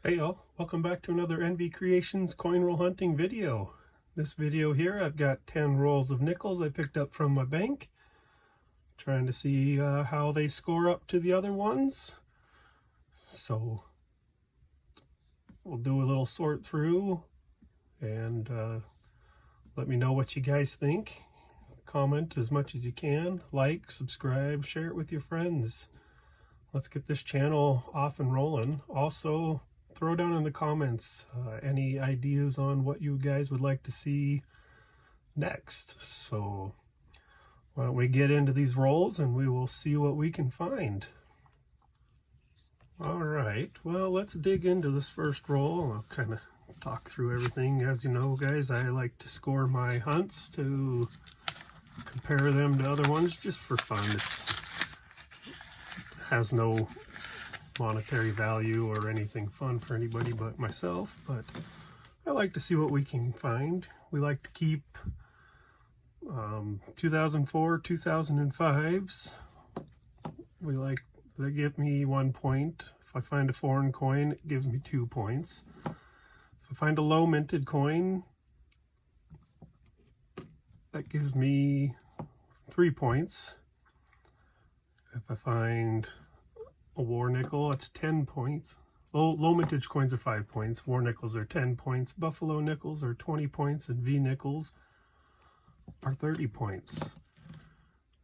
Hey y'all, welcome back to another NV Creations coin roll hunting video. This video here, I've got 10 rolls of nickels I picked up from my bank. Trying to see how they score up to the other ones. So we'll do a little sort through and let me know what you guys think. Comment as much as you can. Like, subscribe, share it with your friends. Let's get this channel off and rolling. Also, throw down in the comments any ideas on what you guys would like to see next. So why don't we get into these rolls and we will see what we can find. All right, well, let's dig into this first roll. I'll kind of talk through everything. As you know, guys, I like to score my hunts to compare them to other ones just for fun. It has no monetary value or anything fun for anybody but myself, but I like to see what we can find. We like to keep 2004, 2005s. They give me 1 point. If I find a foreign coin, it gives me 2 points. If I find a low minted coin, that gives me 3 points. If I find a war nickel, that's 10 points. Low mintage coins are 5 points. War nickels are 10 points. Buffalo nickels are 20 points. And V nickels are 30 points.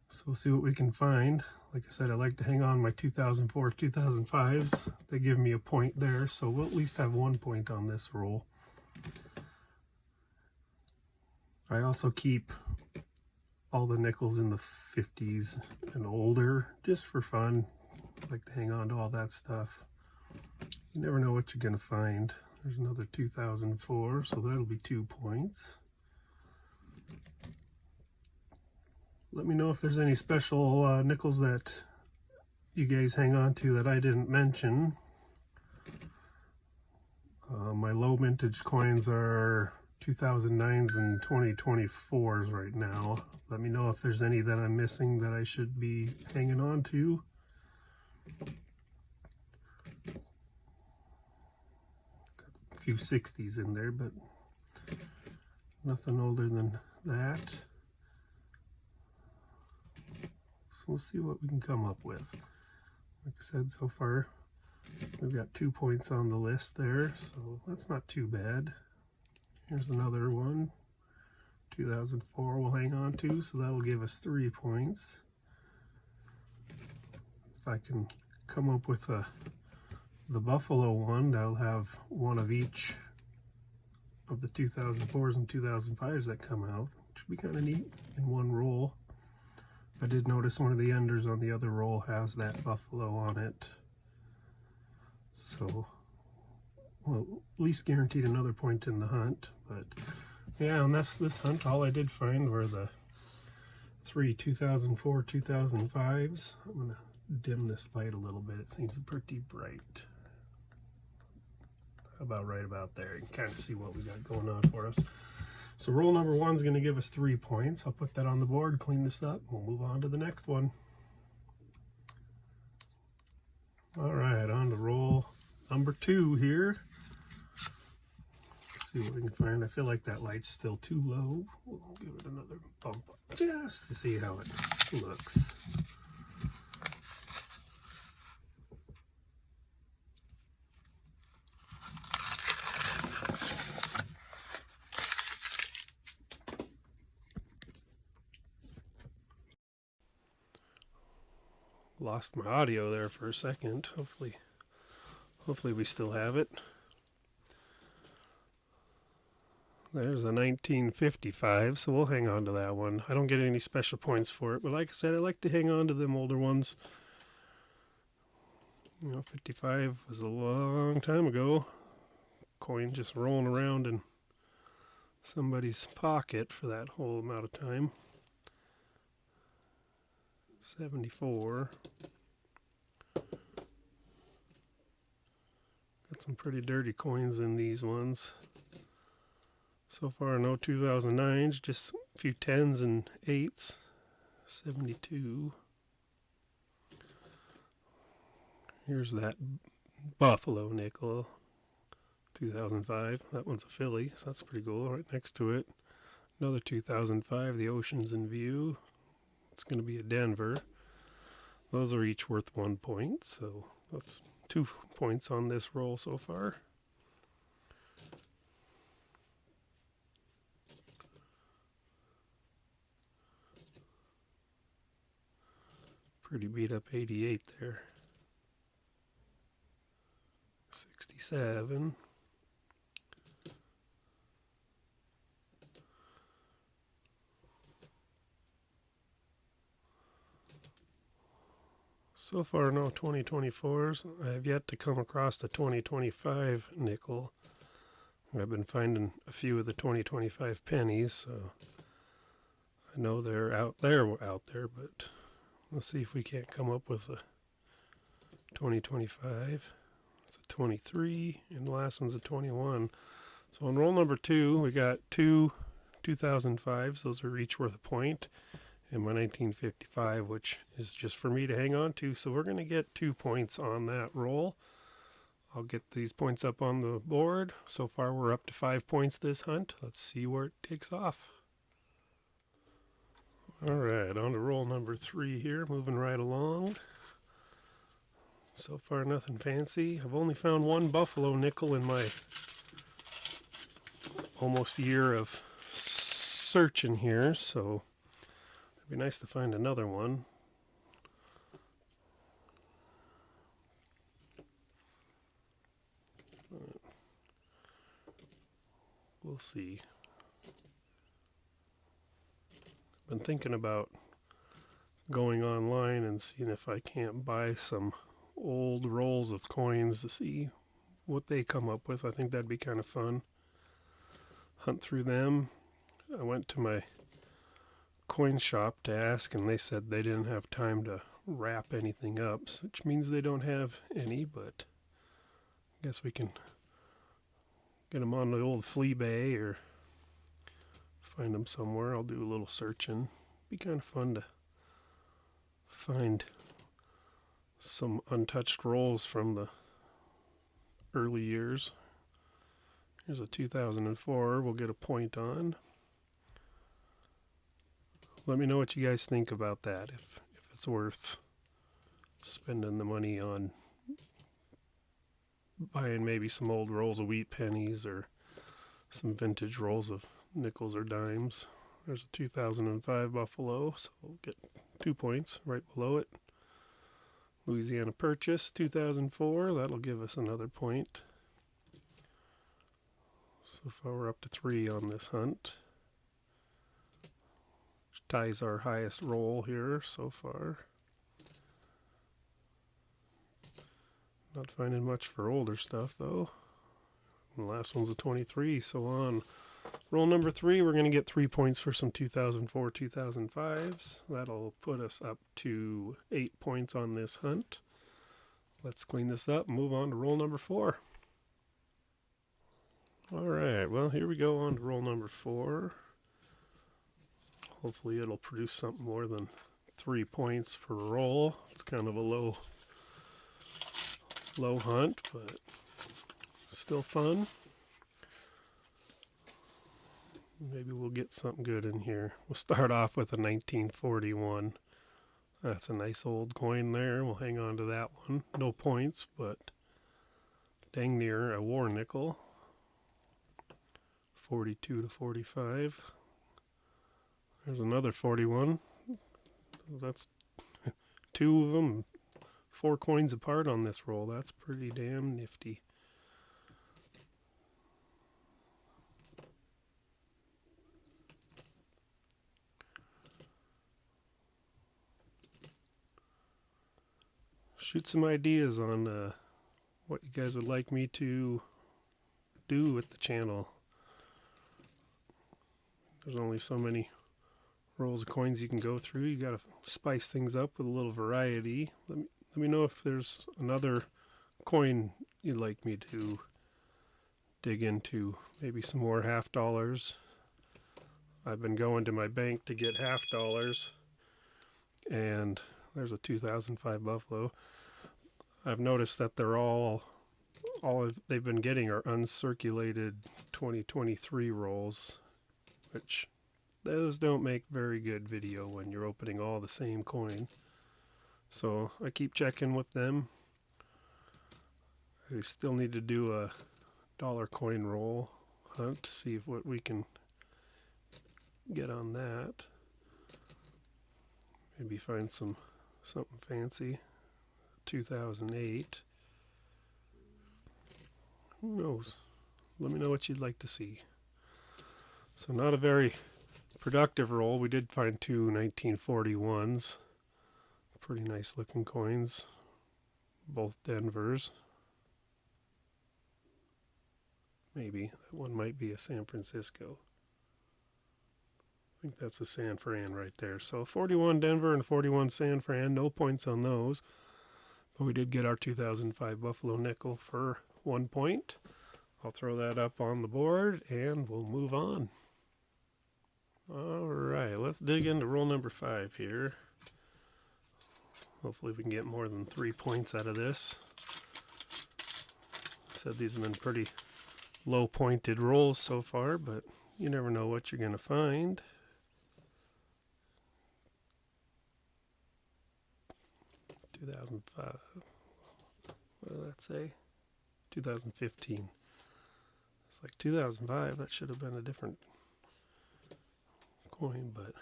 So we'll see what we can find. Like I said, I like to hang on my 2004, 2005s. They give me a point there, so we'll at least have 1 point on this roll. I also keep all the nickels in the 50s and older, just for fun. I like to hang on to all that stuff. You never know what you're going to find. There's another 2004, so that'll be 2 points. Let me know if there's any special nickels that you guys hang on to that I didn't mention. My low mintage coins are 2009s and 2024s right now. Let me know if there's any that I'm missing that I should be hanging on to. Got a few 60s in there, but nothing older than that. So we'll see what we can come up with. Like I said, so far we've got 2 points on the list there, so that's not too bad. Here's another one, 2004 we'll hang on to, so that'll give us 3 points. If I can come up with the Buffalo one, that'll have one of each of the 2004s and 2005s that come out, which would be kind of neat in one roll. I did notice one of the enders on the other roll has that Buffalo on it. So we'll at least guaranteed another point in the hunt. But yeah, and that's this hunt. All I did find were the 3 2004, 2005s. I'm going to dim this light a little bit. It seems pretty bright. About right about there. You can kind of see what we got going on for us. So roll number 1 is going to give us 3 points. I'll put that on the board, clean this up, we'll move on to the next one. All right, on to roll number 2 here. Let's see what we can find. I feel like that light's still too low. We'll give it another bump up just to see how it looks. Lost my audio there for a second. Hopefully we still have it. There's a 1955, so we'll hang on to that one. I don't get any special points for it, but like I said, I like to hang on to them older ones. You know, 55 was a long time ago. Coin just rolling around in somebody's pocket for that whole amount of time. 74. Got some pretty dirty coins in these ones. So far no 2009s, just a few 10s and 8s. 72. Here's that Buffalo nickel. 2005. That one's a Philly, so that's pretty cool. Right next to it, another 2005, the ocean's in view. It's going to be a Denver. Those are each worth 1 point, so that's 2 points on this roll so far. Pretty beat up 88 there. 67. So far, no 2024s. I have yet to come across the 2025 nickel. I've been finding a few of the 2025 pennies, so I know they're out there, but let's see if we can't come up with a 2025. It's a 23, and the last one's a 21. So on roll number 2, we got two 2005s. Those are each worth a point. And my 1955, which is just for me to hang on to. So we're going to get 2 points on that roll. I'll get these points up on the board. So far we're up to 5 points this hunt. Let's see where it takes off. Alright, on to roll number 3 here, moving right along. So far nothing fancy. I've only found one buffalo nickel in my almost year of searching here, so it'd be nice to find another one. We'll see. I've been thinking about going online and seeing if I can't buy some old rolls of coins to see what they come up with. I think that'd be kind of fun. Hunt through them. I went to my coin shop to ask, and they said they didn't have time to wrap anything up, which means they don't have any, but I guess we can get them on the old flea bay or find them somewhere. I'll do a little searching. Be kind of fun to find some untouched rolls from the early years. Here's a 2004 we'll get a point on. Let me know what you guys think about that, if it's worth spending the money on buying maybe some old rolls of wheat pennies or some vintage rolls of nickels or dimes. There's a 2005 Buffalo, so we'll get 2 points right below it. Louisiana Purchase 2004, that'll give us another point. So far we're up to 3 on this hunt, which ties our highest roll here so far. Not finding much for older stuff though. The last one's a 23, so on roll number 3 we're going to get 3 points for some 2004 2005s. That'll put us up to 8 points on this hunt. Let's clean this up and move on to roll number 4. Alright, well here we go on to roll number 4. Hopefully it'll produce something more than 3 points per roll. It's kind of a low hunt, but still fun. Maybe we'll get something good in here. We'll start off with a 1941. That's a nice old coin there. We'll hang on to that one. No points, but dang near a war nickel. 42 to 45. There's another 41. That's 2 of them, 4 coins apart on this roll. That's pretty damn nifty. Shoot some ideas on what you guys would like me to do with the channel. There's only so many rolls of coins you can go through. You gotta spice things up with a little variety. Let me know if there's another coin you'd like me to dig into. Maybe some more half dollars. I've been going to my bank to get half dollars, and there's a 2005 Buffalo. I've noticed that they're all they've been getting are uncirculated 2023 rolls, which those don't make very good video when you're opening all the same coin. So I keep checking with them. I still need to do a dollar coin roll hunt to see what we can get on that. Maybe find something fancy. 2008. Who knows? Let me know what you'd like to see. So not a very productive roll. We did find two 1941s. Pretty nice looking coins. Both Denvers. Maybe. That one might be a San Francisco. I think that's a San Fran right there. So 41 Denver and 41 San Fran. No points on those. But we did get our 2005 Buffalo nickel for 1 point. I'll throw that up on the board and we'll move on. Alright, let's dig into roll number 5 here. Hopefully we can get more than 3 points out of this. Said these have been pretty low pointed rolls so far, but you never know what you're going to find. $2,005. What did that say? 2015. It's like 2005. That should have been a different coin, but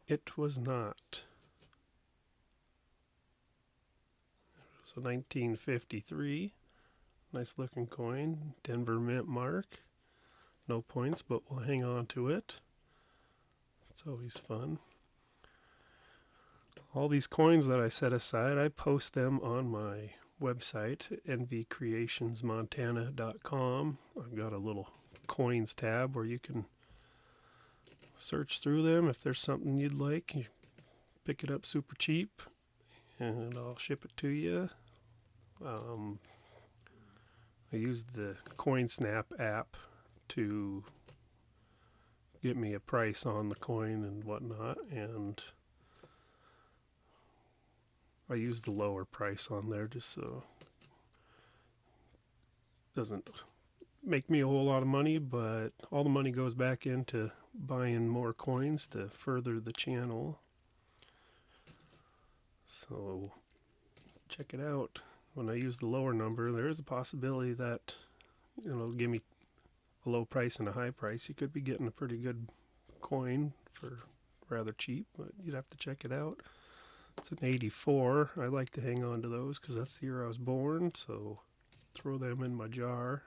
it was not. It was a 1953. Nice looking coin. Denver mint mark. No points, but we'll hang on to it. It's always fun. All these coins that I set aside, I post them on my website, nvcreationsmontana.com. I've got a little coins tab where you can search through them. If there's something you'd like, you pick it up super cheap and I'll ship it to you. I used the CoinSnap app to get me a price on the coin and whatnot, and I used the lower price on there just so it doesn't make me a whole lot of money, but all the money goes back into buying more coins to further the channel. So check it out. When I use the lower number, there is a possibility that, you know, give me a low price and a high price. You could be getting a pretty good coin for rather cheap, but you'd have to check it out. It's an 84. I like to hang on to those because that's the year I was born, so throw them in my jar.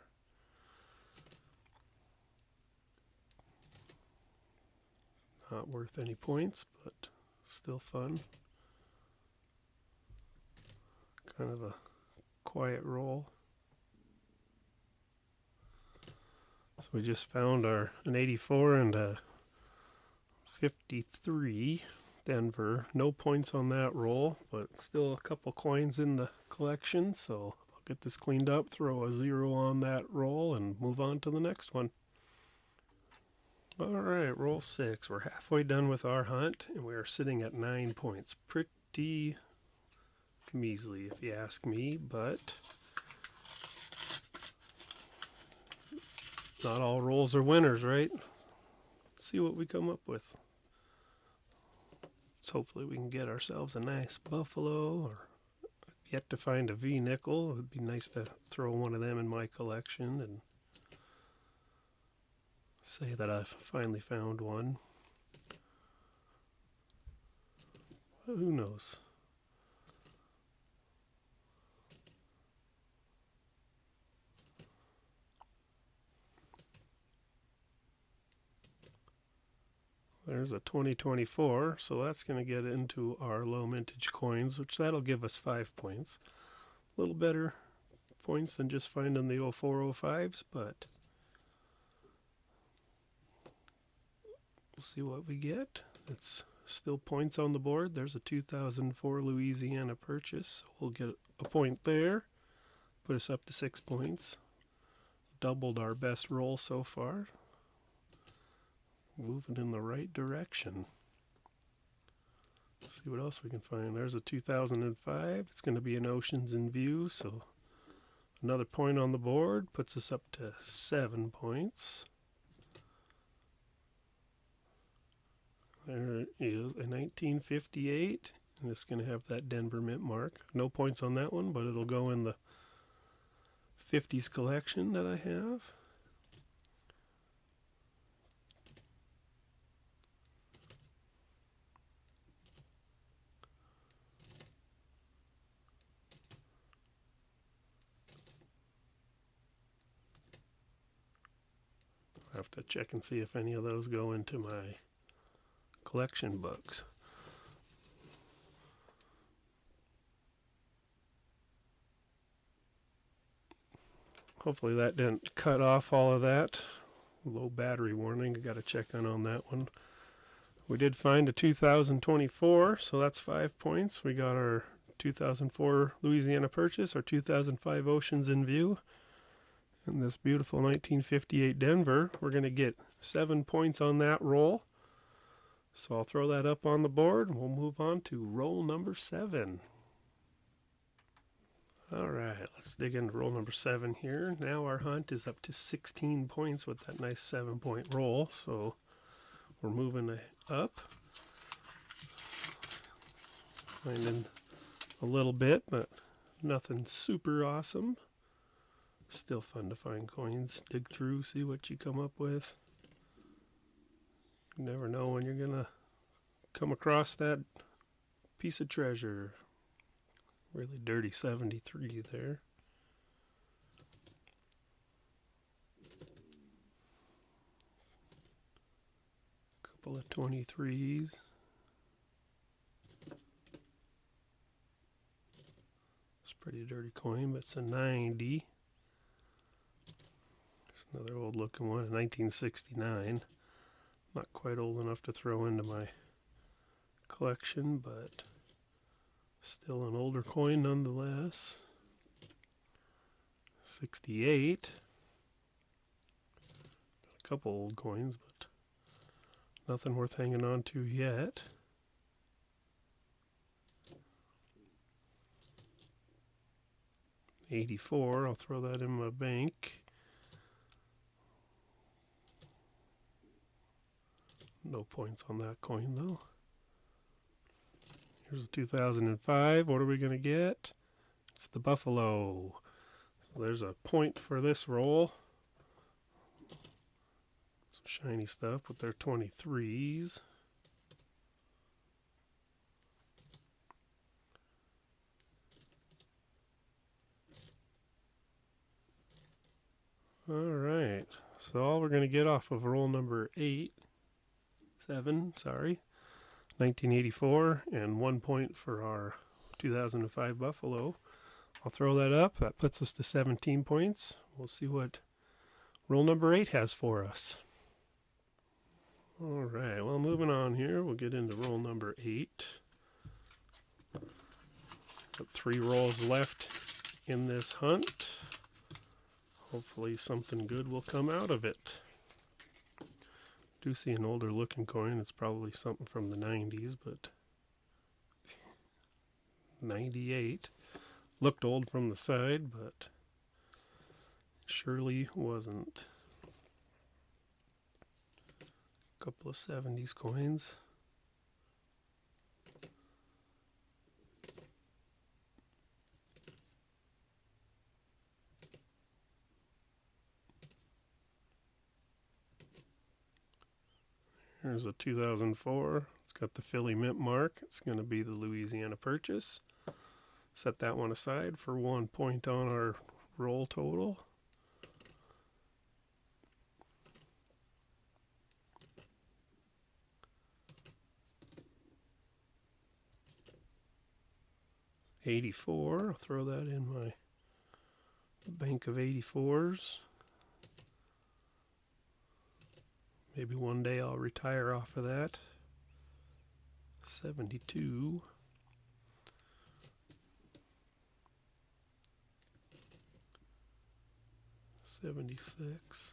Not worth any points, but still fun. Kind of a quiet roll. So we just found an 84 and a 53 Denver. No points on that roll, but still a couple coins in the collection. So I'll get this cleaned up, throw a 0 on that roll, and move on to the next one. Alright, roll 6. We're halfway done with our hunt, and we are sitting at 9 points. Pretty measly, if you ask me, but not all rolls are winners, right? Let's see what we come up with. So hopefully we can get ourselves a nice buffalo, or yet to find a V nickel. It would be nice to throw one of them in my collection and say that I've finally found one. But who knows? There's a 2024, so that's going to get into our low mintage coins, which that'll give us 5 points. A little better points than just finding the 0405s, but we'll see what we get. It's still points on the board. There's a 2004 Louisiana purchase. We'll get a point there. Put us up to 6 points. Doubled our best roll so far. Moving in the right direction. Let's see what else we can find. There's a 2005. It's going to be an Oceans in View, so Another point on the board puts us up to 7 points. There is a 1958, and it's going to have that Denver Mint mark. No points on that one, but it'll go in the 50s collection that I have. I have to check and see if any of those go into my collection books. Hopefully that didn't cut off all of that. Low battery warning, I got to check on that one. We did find a 2024, so that's 5 points. We got our 2004 Louisiana Purchase, our 2005 Oceans in View, and this beautiful 1958 Denver. We're going to get 7 points on that roll. So I'll throw that up on the board and we'll move on to roll number 7. Alright, let's dig into roll number 7 here. Now our hunt is up to 16 points with that nice 7-point roll. So we're moving up. Finding a little bit, but nothing super awesome. Still fun to find coins, dig through, see what you come up with. You never know when you're gonna come across that piece of treasure. Really dirty 73 there. Couple of 23s. It's a pretty dirty coin, but it's a 90. Another old looking one, 1969. Not quite old enough to throw into my collection, but still an older coin nonetheless. 68. Got a couple old coins, but nothing worth hanging on to yet. '84, I'll throw that in my bank. No points on that coin though. Here's a 2005. What are we going to get? It's the Buffalo. So there's a point for this roll. Some shiny stuff with their 23s. Alright, so all we're going to get off of roll number 7, 1984, and 1 point for our 2005 Buffalo. I'll throw that up. That puts us to 17 points. We'll see what roll number 8 has for us. Alright, well, moving on here, we'll get into roll number 8. Got 3 rolls left in this hunt. Hopefully something good will come out of it. Do see an older looking coin. It's probably something from the 90s, but 98. Looked old from the side, but surely wasn't. A couple of 70s coins. Here's a 2004. It's got the Philly Mint mark. It's going to be the Louisiana Purchase. Set that one aside for 1 point on our roll total. '84. I'll throw that in my bank of 84s. Maybe one day I'll retire off of that. 72. 76.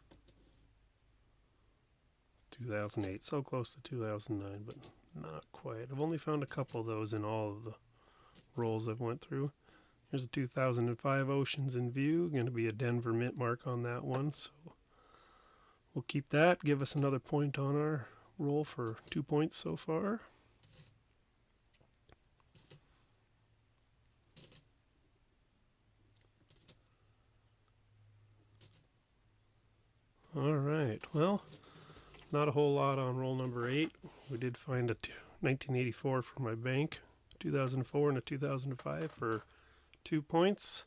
2008. So close to 2009, but not quite. I've only found a couple of those in all of the rolls I've went through. Here's a 2005 Oceans in View. Going to be a Denver mint mark on that one. So we'll keep that. Give us another point on our roll for 2 points so far. All right. Well, not a whole lot on roll number 8. We did find a 1984 for my bank, 2004 and a 2005 for 2 points.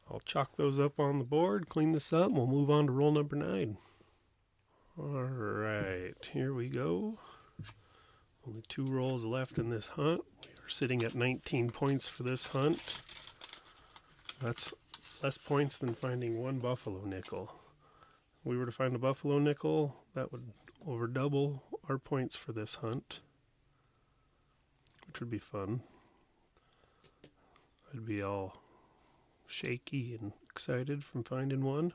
I'll chalk those up on the board, clean this up, and we'll move on to roll number 9. Alright, here we go. Only 2 rolls left in this hunt. We are sitting at 19 points for this hunt. That's less points than finding 1 buffalo nickel. If we were to find a buffalo nickel, that would over double our points for this hunt, which would be fun. I'd be all shaky and excited from finding one.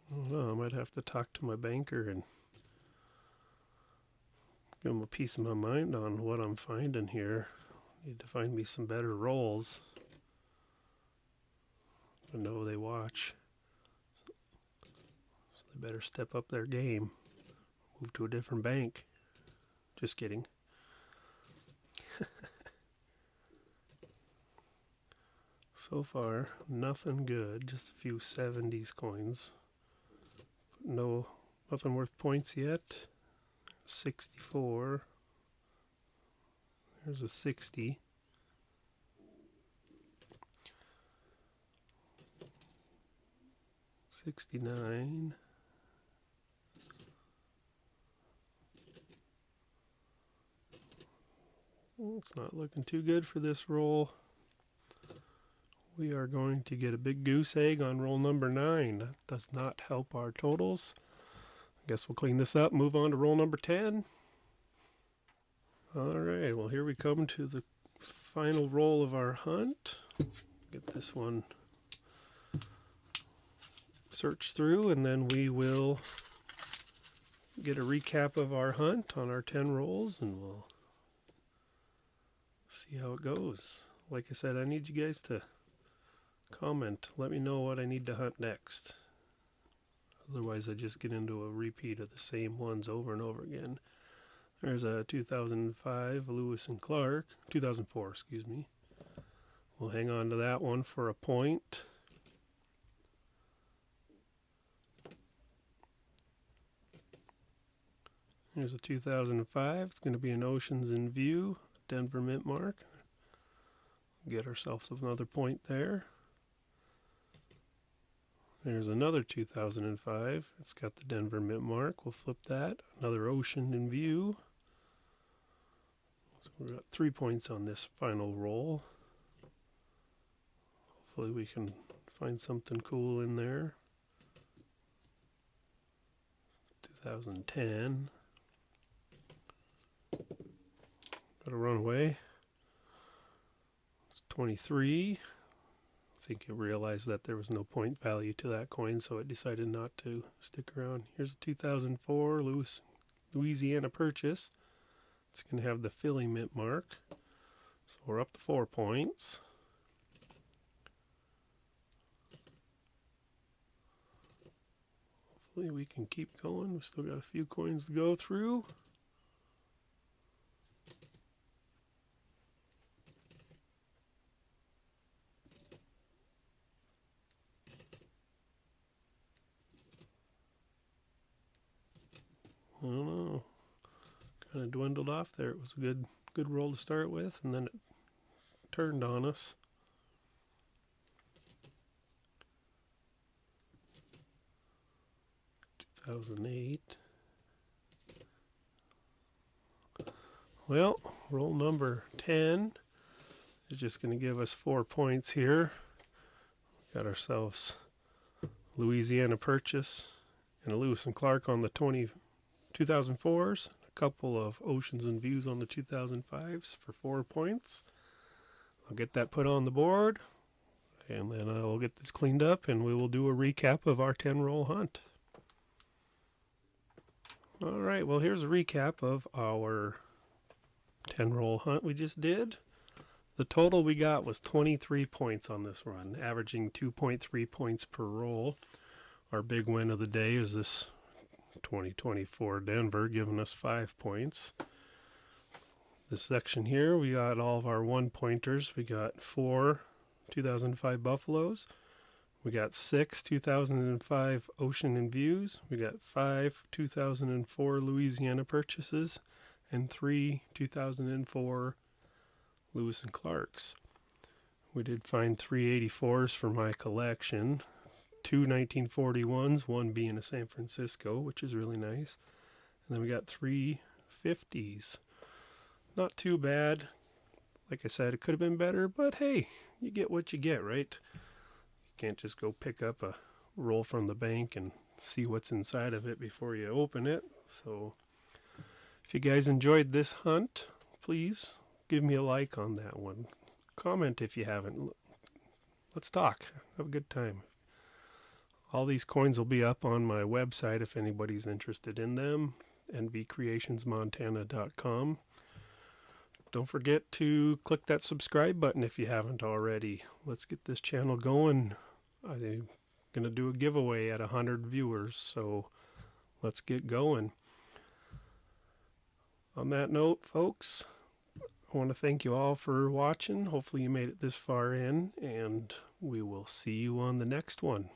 Well, I might have to talk to my banker and give him a piece of my mind on what I'm finding here. Need to find me some better rolls. I know they watch, so they better step up their game. Move to a different bank. Just kidding. So far, nothing good. Just a few 70s coins. Nothing worth points yet. 64. There's a 60. $69. Well, it's not looking too good for this roll. We are going to get a big goose egg on roll number 9. That does not help our totals. I guess we'll clean this up, move on to roll number 10. Alright, well here we come to the final roll of our hunt. Get this one searched through, and then we will get a recap of our hunt on our 10 rolls, and we'll see how it goes. Like I said, I need you guys to comment. Let me know what I need to hunt next. Otherwise I just get into a repeat of the same ones over and over again. There's a 2005 Lewis and Clark, 2004, excuse me. We'll hang on to that one for a point. Here's a 2005. It's going to be an Oceans in View, Denver mint mark. Get ourselves another point there. There's another 2005. It's got the Denver mint mark. We'll flip that. Another Ocean in View. So we're at 3 points on this final roll. Hopefully we can find something cool in there. 2010. Gotta run away. It's 23. I think it realized that there was no point value to that coin, so it decided not to stick around. Here's a 2004 Louisiana Purchase. It's going to have the Philly mint mark. So we're up to 4 points. Hopefully we can keep going. We've still got a few coins to go through. I don't know. Kind of dwindled off there. It was a good roll to start with, and then it turned on us. $2008. Well, roll number 10 is just going to give us 4 points here. Got ourselves Louisiana Purchase and a Lewis and Clark on the 2004s, couple of Oceans and Views on the 2005s for 4 points. I'll get that put on the board, and then I'll get this cleaned up, and we will do a recap of our 10-roll hunt. All right, well, here's a recap of our 10-roll hunt we just did. The total we got was 23 points on this run, averaging 2.3 points per roll. Our big win of the day is this 2024 Denver, giving us 5 points. This section here, we got all of our 1-pointers. We got 4 2005 Buffaloes. We got 6 2005 Ocean and Views. We got 5 2004 Louisiana purchases and 3 2004 Lewis and Clark's. We did find 384s for my collection. 2 1941s, one being a San Francisco, which is really nice. And then we got 3 50s. Not too bad. Like I said, it could have been better, but hey, you get what you get, right? You can't just go pick up a roll from the bank and see what's inside of it before you open it. So if you guys enjoyed this hunt, please give me a like on that one. Comment if you haven't. Let's talk. Have a good time. All these coins will be up on my website if anybody's interested in them, nvcreationsmontana.com. Don't forget to click that subscribe button if you haven't already. Let's get this channel going. I'm going to do a giveaway at 100 viewers, so let's get going. On that note, folks, I want to thank you all for watching. Hopefully you made it this far in, and we will see you on the next one.